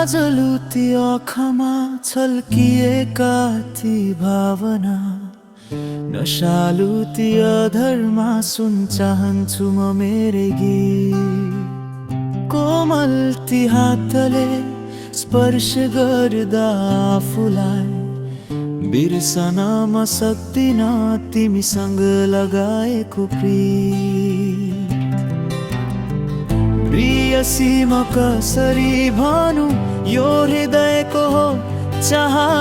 आजलु ती आँखामा छल्किएका ती भावना, नशालु ती अधरमा सुन चाहन्छु म मेरै गीत। कोमल ती हातले स्पर्श गर्दा आफूलाई बिर्सन म सक्दिन तिमीसँग लगाएको प्रीत। प्रियसी म कसरी भनु यो हृदयको हो चाहना,